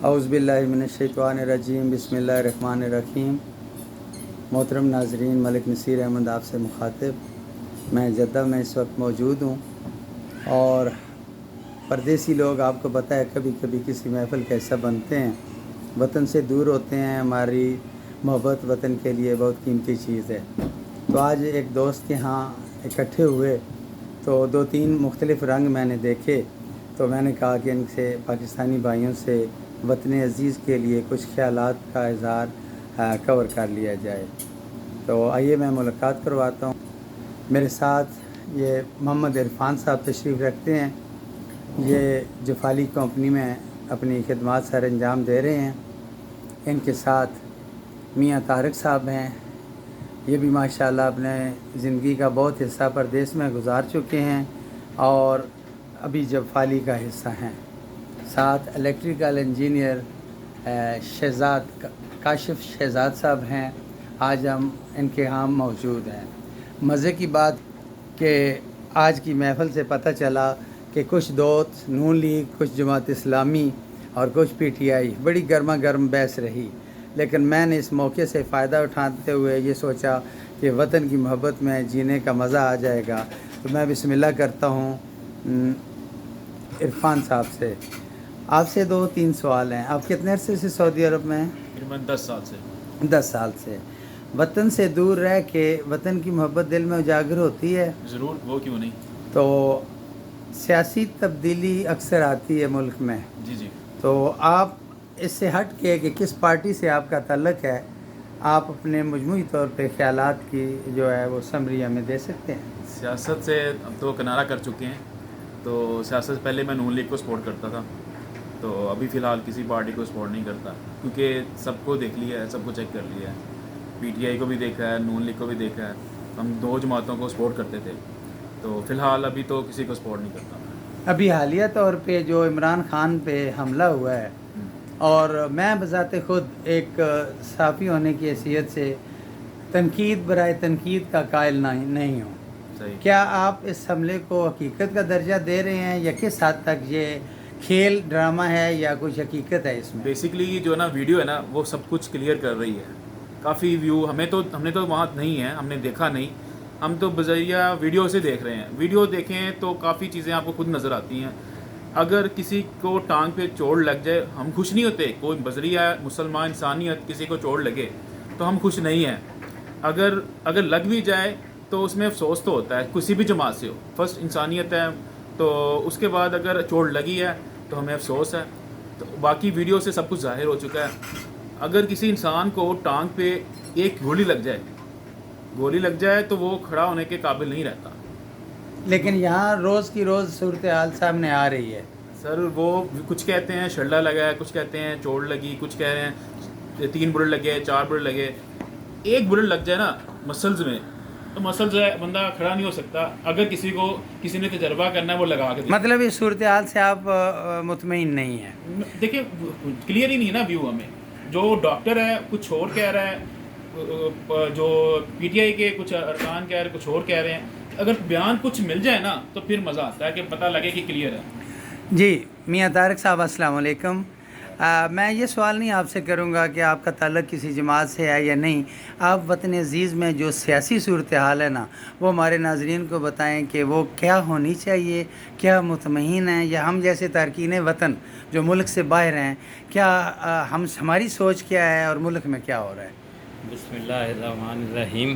اعوذ باللہ من الشیطان الرجیم، بسم اللہ الرحمن الرحیم۔ محترم ناظرین، ملک نصیر احمد آپ سے مخاطب۔ میں جدہ میں اس وقت موجود ہوں، اور پردیسی لوگ آپ کو پتہ ہے کبھی کبھی کسی محفل کا حصہ بنتے ہیں، وطن سے دور ہوتے ہیں۔ ہماری محبت وطن کے لیے بہت قیمتی چیز ہے۔ تو آج ایک دوست کے ہاں اکٹھے ہوئے تو 2-3 مختلف رنگ میں نے دیکھے، تو میں نے کہا کہ ان سے پاکستانی بھائیوں سے وطن عزیز کے لیے کچھ خیالات کا اظہار کور کر لیا جائے۔ تو آئیے میں ملاقات کرواتا ہوں۔ میرے ساتھ یہ محمد عرفان صاحب تشریف رکھتے ہیں، یہ جفالی کمپنی میں اپنی خدمات سر انجام دے رہے ہیں۔ ان کے ساتھ میاں طارق صاحب ہیں، یہ بھی ماشاءاللہ اپنے زندگی کا بہت حصہ پردیس میں گزار چکے ہیں اور ابھی جفالی کا حصہ ہیں۔ ساتھ الیکٹریکل انجینئر کاشف شہزاد صاحب ہیں، آج ہم ان کے ہاں موجود ہیں۔ مزے کی بات کہ آج کی محفل سے پتہ چلا کہ کچھ دوست نون لیگ، کچھ جماعت اسلامی اور کچھ پی ٹی آئی، بڑی گرما گرم بحث رہی، لیکن میں نے اس موقع سے فائدہ اٹھاتے ہوئے یہ سوچا کہ وطن کی محبت میں جینے کا مزہ آ جائے گا، تو میں بسم اللہ کرتا ہوں عرفان صاحب سے۔ آپ سے 2-3 سوال ہیں۔ آپ کتنے عرصے سے سعودی عرب میں ہیں؟ تقریباً 10 سال سے۔ 10 سال سے۔ وطن سے دور رہ کے وطن کی محبت دل میں اجاگر ہوتی ہے؟ ضرور، وہ کیوں نہیں۔ تو سیاسی تبدیلی اکثر آتی ہے ملک میں، جی جی۔ تو آپ اس سے ہٹ کے کہ کس پارٹی سے آپ کا تعلق ہے، آپ اپنے مجموعی طور پہ خیالات کی جو ہے وہ سمری ہمیں دے سکتے ہیں؟ سیاست سے اب تو کنارہ کر چکے ہیں، تو سیاست سے پہلے میں نون لیگ کو سپورٹ کرتا تھا، تو ابھی فی الحال کسی پارٹی کو سپورٹ نہیں کرتا، کیونکہ سب کو دیکھ لیا ہے، سب کو چیک کر لیا ہے، پی ٹی آئی کو بھی دیکھا ہے، نون لیگ کو بھی دیکھا ہے۔ ہم 2 جماعتوں کو سپورٹ کرتے تھے، تو فی الحال ابھی تو کسی کو سپورٹ نہیں کرتا۔ ابھی حالیہ طور پہ جو عمران خان پہ حملہ ہوا ہے، اور میں بذات خود ایک صحافی ہونے کی حیثیت سے تنقید برائے تنقید کا قائل نہیں ہوں۔ صحیح۔ کیا آپ اس حملے کو حقیقت کا درجہ دے رہے ہیں، یا کس حد تک یہ کھیل ڈرامہ ہے یا کچھ حقیقت ہے اس میں؟ بیسکلی جو نا ویڈیو ہے نا، وہ سب کچھ کلیئر کر رہی ہے۔ کافی ویو ہم نے تو وہاں نہیں ہے، ہم نے دیکھا نہیں، ہم تو بذریعہ ویڈیو سے دیکھ رہے ہیں۔ ویڈیو دیکھیں تو کافی چیزیں آپ کو خود نظر آتی ہیں۔ اگر کسی کو ٹانگ پہ چوٹ لگ جائے، ہم خوش نہیں ہوتے۔ کوئی بذریعہ مسلمان انسانیت کسی کو چوٹ لگے تو ہم خوش نہیں ہیں۔ اگر لگ بھی جائے تو اس میں افسوس تو ہوتا ہے، کسی بھی جماعت سے ہو، فرسٹ انسانیت ہے، تو اس کے بعد اگر چوٹ لگی ہے تو ہمیں افسوس ہے۔ تو باقی ویڈیو سے سب کچھ ظاہر ہو چکا ہے۔ اگر کسی انسان کو ٹانگ پہ ایک گولی لگ جائے تو وہ کھڑا ہونے کے قابل نہیں رہتا۔ لیکن یہاں روز کی روز صورتحال سامنے آ رہی ہے۔ سر وہ کچھ کہتے ہیں شلہ لگا ہے، کچھ کہتے ہیں چوٹ لگی، کچھ کہہ رہے ہیں 3 بلٹ لگے، 4 بلٹ لگے۔ ایک بلٹ لگ جائے نا مسلز میں، تو مسلز ہے، بندہ کھڑا نہیں ہو سکتا۔ اگر کسی نے تجربہ کرنا ہے، وہ لگا کے مطلب اس صورتحال سے آپ مطمئن نہیں ہیں؟ دیکھیں کلیئر ہی نہیں ہے نا ویو ہمیں۔ جو ڈاکٹر ہے کچھ اور کہہ رہا ہے، جو پی ٹی آئی کے کچھ ارکان کہہ رہے ہیں، کچھ اور کہہ رہے ہیں۔ اگر بیان کچھ مل جائے نا تو پھر مزہ آتا ہے کہ پتہ لگے کہ کلیئر ہے۔ جی میاں طارق صاحب، السلام علیکم۔ میں یہ سوال نہیں آپ سے کروں گا کہ آپ کا تعلق کسی جماعت سے ہے یا نہیں، آپ وطن عزیز میں جو سیاسی صورتحال ہے نا، وہ ہمارے ناظرین کو بتائیں کہ وہ کیا ہونی چاہیے، کیا مطمئن ہیں، یا ہم جیسے تارکین وطن جو ملک سے باہر ہیں، کیا ہماری سوچ کیا ہے اور ملک میں کیا ہو رہا ہے؟ بسم اللہ الرحمن الرحیم۔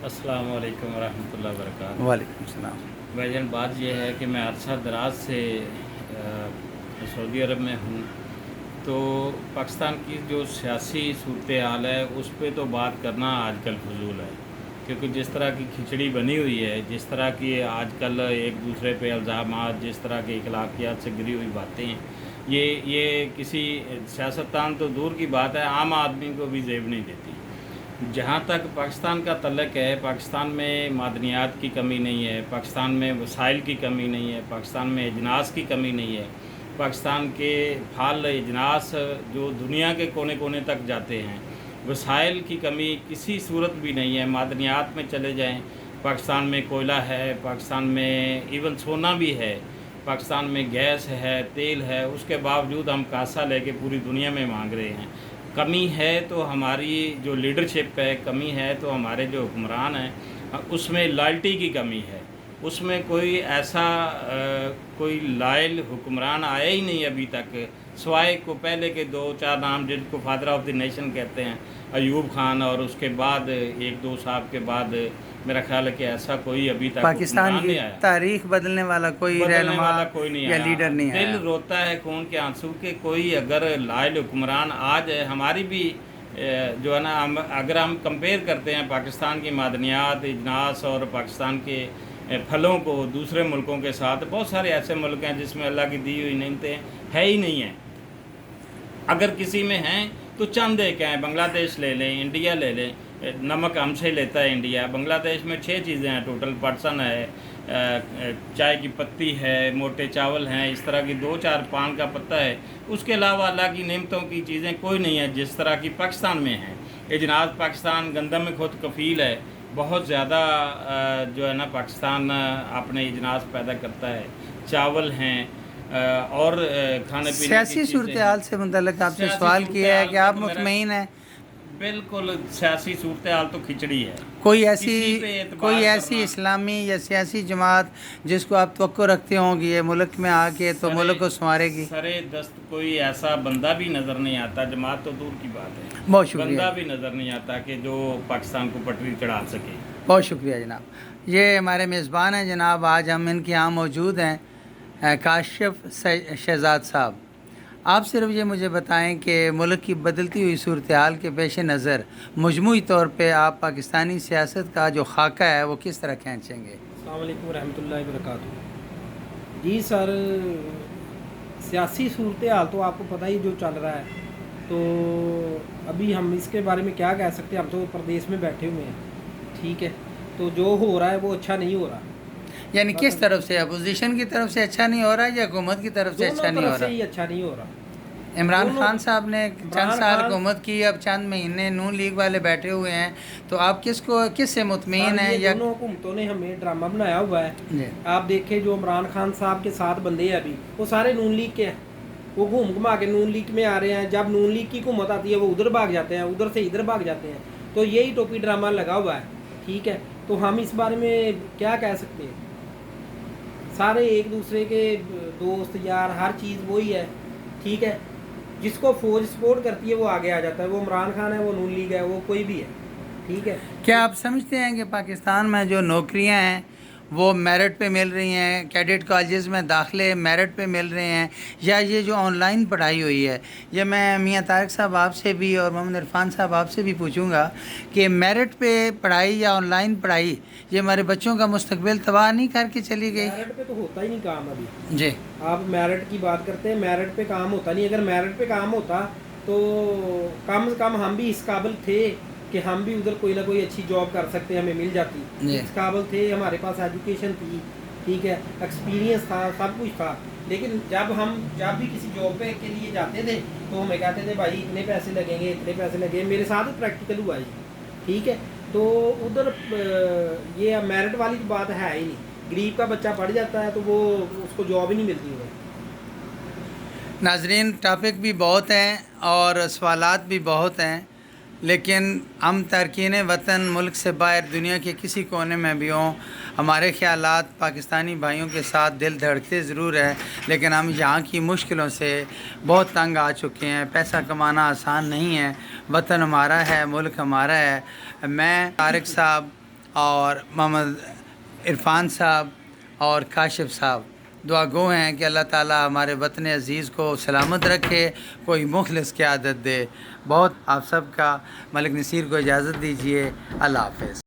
السلام علیکم ورحمۃ اللہ وبرکاتہ۔ وعلیکم السلام۔ بھائی جان، بات یہ ہے کہ میں عرصہ دراز سے سعودی عرب میں ہوں، تو پاکستان کی جو سیاسی صورتحال ہے اس پہ تو بات کرنا آج کل فضول ہے، کیونکہ جس طرح کی کھچڑی بنی ہوئی ہے، جس طرح کی آج کل ایک دوسرے پہ الزامات، جس طرح کی اخلاقیات سے گری ہوئی باتیں ہیں، یہ کسی سیاستدان تو دور کی بات ہے، عام آدمی کو بھی زیب نہیں دیتی۔ جہاں تک پاکستان کا تعلق ہے، پاکستان میں معدنیات کی کمی نہیں ہے، پاکستان میں وسائل کی کمی نہیں ہے، پاکستان میں اجناس کی کمی نہیں ہے، پاکستان کے پھال اجناس جو دنیا کے کونے کونے تک جاتے ہیں، وسائل کی کمی کسی صورت بھی نہیں ہے۔ معدنیات میں چلے جائیں، پاکستان میں کوئلہ ہے، پاکستان میں ایون سونا بھی ہے، पाकिस्तान में गैस है, तेल है, उसके बावजूद हम कासा लेके पूरी दुनिया में मांग रहे हैं। कमी है तो हमारी जो लीडरशिप है, कमी है तो हमारे जो हुक्मरान हैं उसमें लॉयल्टी की कमी है। उसमें कोई ऐसा कोई लायल हुक्मरान आया ही नहीं अभी तक, सवाए को पहले के 2-4 नाम जिनको फादर ऑफ द नेशन कहते हैं, अयूब खान, और उसके बाद 1-2 साहब के बाद मेरा ख्याल है कि ऐसा कोई अभी तक पाकिस्तान हुक्मरान की नहीं आया। तारीख बदलने वाला कोई बदलने रहनुमा वाला कोई नहीं या आया। लीडर नहीं दिल आया। रोता है खून के आंसू के कोई अगर लायल हुक्मरान आ जाए। हमारी भी जो है ना, अगर हम कंपेयर करते हैं पाकिस्तान की मादनियात, इजनास और पाकिस्तान के फलों को दूसरे मुल्कों के साथ, बहुत सारे ऐसे मुल्क हैं जिसमें अल्लाह की दी हुई नेमतें है ही नहीं हैं। अगर किसी में हैं तो चंद एक हैं, बांग्लादेश ले लें, इंडिया ले लें, नमक हमसे लेता है इंडिया। बांग्लादेश में 6 चीज़ें हैं टोटल, पटसन है, चाय की पत्ती है, मोटे चावल हैं, इस तरह की 2-4 पान का पत्ता है। उसके अलावा अल्लाह की नेमतों की चीज़ें कोई नहीं है जिस तरह की पाकिस्तान में हैं। इजनास पाकिस्तान गंदम में खुद कफ़ील है, बहुत ज़्यादा जो है ना पाकिस्तान अपने इजनास पैदा करता है, चावल हैं और खाने पीने सियासी सूरत हाल से मुतल्लिक आपसे सवाल किया है कि आप मुतमईन हैं? बिल्कुल, सियासी सूरत हाल तो खिचड़ी है। कोई किसी पे एतबार ऐसी करना। इस्लामी या सियासी जमात जिसको आप तवक्को रखते हों कि ये मुल्क में आके तो मुल्क को संवारेगी? सरे दस्त कोई ऐसा बंदा भी नज़र नहीं आता, जमात तो दूर की बात है, बहुत शुक्रिया। बंदा भी नज़र नहीं आता कि जो पाकिस्तान को पटरी चढ़ा सके। बहुत शुक्रिया जनाब। ये हमारे मेज़बान हैं जनाब, आज हम इनके यहाँ मौजूद हैं, काशिफ शहजाद साहब। आप सिर्फ ये मुझे बताएं कि मुल्क की बदलती हुई सूरत हाल के पेश नज़र मजमूई तौर पे आप पाकिस्तानी सियासत का जो खाका है वो किस तरह खींचेंगे? अस्सलाम वालेकुम रहमतुल्लाहि व बरकातुहू। जी सर, सियासी सूरत हाल तो आपको पता ही जो चल रहा है, तो अभी हम इसके बारे में क्या कह सकते हैं। हम तो प्रदेश में बैठे हुए हैं, ठीक है, तो जो हो रहा है वो अच्छा नहीं हो रहा। यानी किस तरफ से, अपोजिशन की तरफ से अच्छा नहीं हो रहा है या हुकूमत की तरफ से अच्छा नहीं हो दोनों तरफ से रहा? ही अच्छा नहीं हो रहा। इमरान दोनों- खान साहब ने चंद इमरान साल खान- हुकूमत की, अब चंद महीने नून लीग वाले बैठे हुए हैं, तो आप किससे मुतमईन सर, हैं? ये या दोनों हुकूमतों ने हमें ड्रामा बनाया हुआ है। जी। आप देखें जो इमरान खान साहब के साथ बंदे हैं अभी, वो सारे नून लीग के हैं। वो घूम घुमा के नून लीग में आ रहे हैं। जब नून लीग की हुकूमत आती है वो उधर भाग जाते हैं, उधर से इधर भाग जाते हैं। तो यही टोपी ड्रामा लगा हुआ है, ठीक है। तो हम इस बारे में क्या कह सकते हैं? सारे एक दूसरे के दोस्त यार, हर चीज़ वही है, ठीक है। जिसको फौज सपोर्ट करती है वो आगे आ जाता है। वो इमरान खान है, वो नून लीग है, वो कोई भी है, ठीक है। क्या आप समझते हैं कि पाकिस्तान में जो नौकरियां हैं वो मेरिट पे मिल रही हैं, कैडेट कॉलेजेस में दाखिले मेरिट पे मिल रहे हैं, या ये जो ऑनलाइन पढ़ाई हुई है? ये मैं मियां तारिक साहब आपसे भी और मोहम्मद इरफान साहब आपसे भी पूछूंगा कि मेरिट पे पढ़ाई या ऑनलाइन पढ़ाई ये हमारे बच्चों का मुस्तकबिल तबाह नहीं करके चली गई? मेरिट पे तो होता ही नहीं काम अभी। जी। आप मेरिट की बात करते हैं, मेरिट पे काम होता नहीं। अगर मेरिट पे काम होता तो कम से कम हम भी इस काबिल थे कि हम भी उधर कोई ना कोई अच्छी जॉब कर सकते, हमें मिल जाती। जी। इस काबिल थे, हमारे पास एजुकेशन थी, ठीक है, एक्सपीरियंस था, सब कुछ था। लेकिन जब भी किसी जॉब पे के लिए जाते थे तो हमें कहते थे भाई इतने पैसे लगेंगे, इतने पैसे लगेंगे। मेरे साथ ही प्रैक्टिकल हुआ जी, ठीक है। तो उधर ये मेरिट वाली तो बात है ही नहीं। गरीब का बच्चा पढ़ जाता है तो वो उसको जॉब ही नहीं मिलती उधर। नाजरीन, टॉपिक भी बहुत हैं और सवालात भी बहुत हैं, लेकिन हम तारकीन वतन मुल्क से बाहर दुनिया के किसी कोने में भी हों, हमारे ख़यालात पाकिस्तानी भाइयों के साथ दिल धड़कते ज़रूर है। लेकिन हम यहाँ की मुश्किलों से बहुत तंग आ चुके हैं। पैसा कमाना आसान नहीं है। वतन हमारा है, मुल्क हमारा है। मैं तारिक साहब और मोहम्मद इरफान साहब और काशिफ साहब दुआ गो हैं कि अल्लाह ताला हमारे वतन अज़ीज़ को सलामत रखे, कोई मुखलिस की आदत दे। बहुत आप सब का मलिक नसीर को इजाज़त दीजिए। अल्लाह हाफ़िज़।